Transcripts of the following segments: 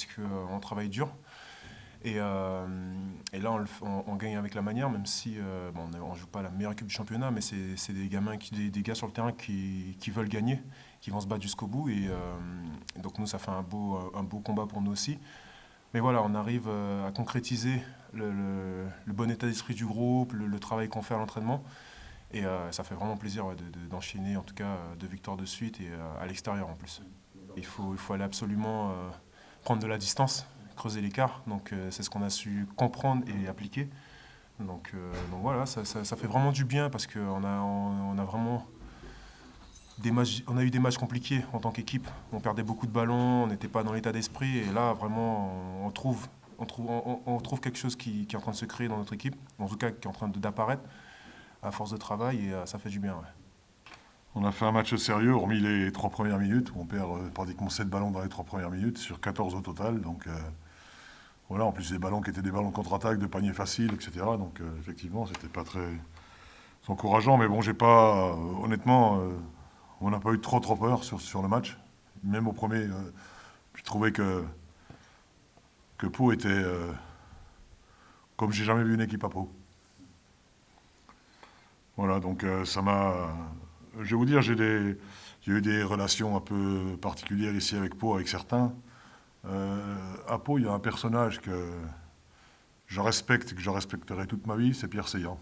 parce qu'on travaille dur. Et là, on gagne avec la manière, même si bon, on ne joue pas la meilleure équipe du championnat, mais c'est des gamins, des gars sur le terrain qui veulent gagner, qui vont se battre jusqu'au bout. Et donc nous, ça fait un beau combat pour nous aussi. Mais voilà, on arrive à concrétiser le bon état d'esprit du groupe, le travail qu'on fait à l'entraînement. Et ça fait vraiment plaisir ouais, d'enchaîner en tout cas 2 victoires de suite et à l'extérieur en plus. Il faut aller absolument prendre de la distance, creuser l'écart. Donc c'est ce qu'on a su comprendre et appliquer. Donc voilà, ça fait vraiment du bien parce qu'on a vraiment on a eu des matchs compliqués en tant qu'équipe. On perdait beaucoup de ballons, on n'était pas dans l'état d'esprit. Et là, vraiment, on trouve quelque chose qui est en train de se créer dans notre équipe, en tout cas qui est en train d'apparaître à force de travail et ça fait du bien. Ouais. On a fait un match sérieux, hormis les 3 premières minutes, où on perd pratiquement 7 ballons dans les 3 premières minutes, sur 14 au total. Donc voilà, en plus des ballons qui étaient des ballons de contre-attaque, de panier facile, etc. Donc effectivement, c'était pas très encourageant. Mais bon, j'ai pas, honnêtement, on n'a pas eu trop peur sur le match. Même au premier, je trouvais que Pau était comme j'ai jamais vu une équipe à Pau. Voilà, donc ça m'a. Je vais vous dire, j'ai eu des relations un peu particulières ici avec Pau, avec certains. À Pau, il y a un personnage que je respecte et que je respecterai toute ma vie, c'est Pierre Seillant.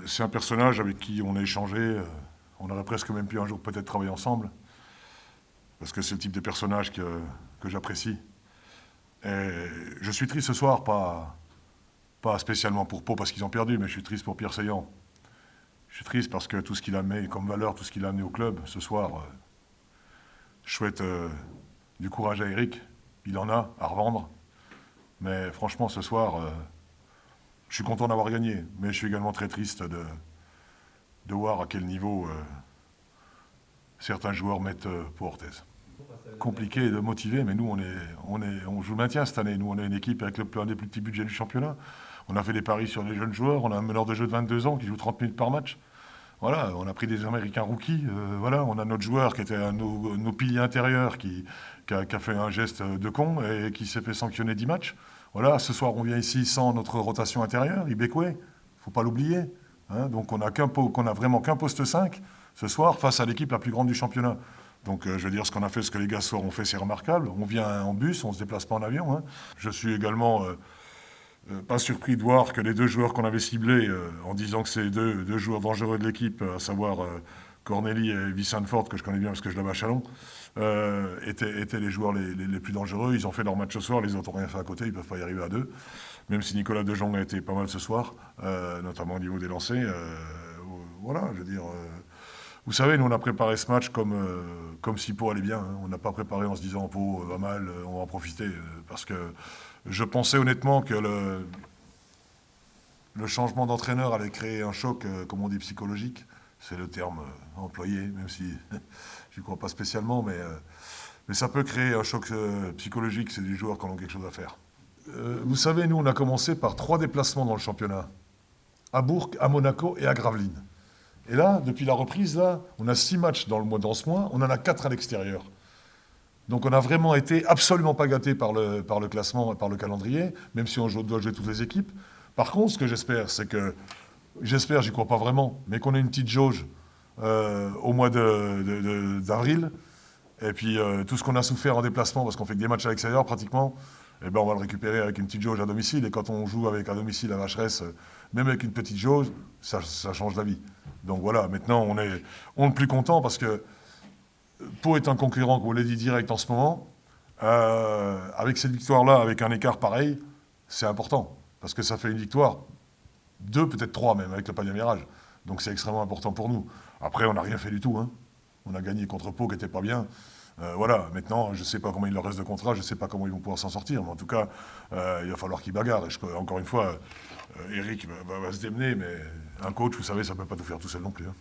C'est un personnage avec qui on a échangé, on aurait presque même pu un jour peut-être travailler ensemble, parce que c'est le type de personnage que j'apprécie. Et je suis triste ce soir, pas spécialement pour Pau parce qu'ils ont perdu, mais je suis triste pour Pierre Seillant. Je suis triste parce que tout ce qu'il a mis comme valeur, tout ce qu'il a amené au club ce soir, je souhaite du courage à Eric. Il en a à revendre. Mais franchement, ce soir, je suis content d'avoir gagné. Mais je suis également très triste de voir à quel niveau certains joueurs mettent Pau Orthez. Compliqué de motiver, mais nous, on joue le maintien cette année. Nous, on est une équipe avec un des plus petits budgets du championnat. On a fait des paris sur les jeunes joueurs. On a un meneur de jeu de 22 ans qui joue 30 minutes par match. Voilà, on a pris des Américains rookies. Voilà, on a notre joueur qui était un nos piliers intérieurs qui a fait un geste de con et qui s'est fait sanctionner 10 matchs. Voilà, ce soir, on vient ici sans notre rotation intérieure, Ibekwe. Il ne faut pas l'oublier. Hein, donc, on a vraiment qu'un poste 5 ce soir face à l'équipe la plus grande du championnat. Donc, je veux dire, ce qu'on a fait, ce que les gars ce soir ont fait, c'est remarquable. On vient en bus, on ne se déplace pas en avion. Hein. Je suis également pas surpris de voir que les 2 joueurs qu'on avait ciblés, en disant que c'est deux joueurs dangereux de l'équipe, à savoir Corneli et Vicente Ford, que je connais bien parce que je l'avais à Chalon, étaient les joueurs les plus dangereux. Ils ont fait leur match ce soir, les autres n'ont rien fait à côté, ils ne peuvent pas y arriver à 2. Même si Nicolas De Jong a été pas mal ce soir, notamment au niveau des lancers. Voilà, je veux dire... Vous savez, nous, on a préparé ce match comme si Pau allait bien. Hein. On n'a pas préparé en se disant Pau va mal, on va en profiter. Parce que je pensais honnêtement que le changement d'entraîneur allait créer un choc, comme on dit, psychologique. C'est le terme employé, même si je n'y crois pas spécialement. Mais ça peut créer un choc psychologique. C'est des joueurs qui ont quelque chose à faire. Vous savez, nous, on a commencé par 3 déplacements dans le championnat. À Bourg, à Monaco et à Gravelines. Et là, depuis la reprise, là, on a 6 matchs dans ce mois, on en a 4 à l'extérieur. Donc on a vraiment été absolument pas gâtés par le classement et par le calendrier, même si on doit jouer toutes les équipes. Par contre, ce que j'espère, c'est que, j'y crois pas vraiment, mais qu'on ait une petite jauge au mois d'avril, et puis tout ce qu'on a souffert en déplacement, parce qu'on fait que des matchs à l'extérieur pratiquement, eh ben on va le récupérer avec une petite jauge à domicile. Et quand on joue à domicile à Vacheresse, même avec une petite jauge, ça change la vie. Donc voilà, maintenant on est le plus content parce que Pau est un concurrent, comme vous l'avez dit, direct en ce moment. Avec cette victoire-là, avec un écart pareil, c'est important. Parce que ça fait une victoire, 2, peut-être 3 même, avec le panier virage. Donc c'est extrêmement important pour nous. Après, on n'a rien fait du tout. Hein. On a gagné contre Pau qui n'était pas bien. Voilà, maintenant, je ne sais pas comment il leur reste de contrat, je ne sais pas comment ils vont pouvoir s'en sortir, mais en tout cas, il va falloir qu'ils bagarrent. Et encore une fois, Eric va se démener, mais un coach, vous savez, ça ne peut pas tout faire tout seul non plus. Hein.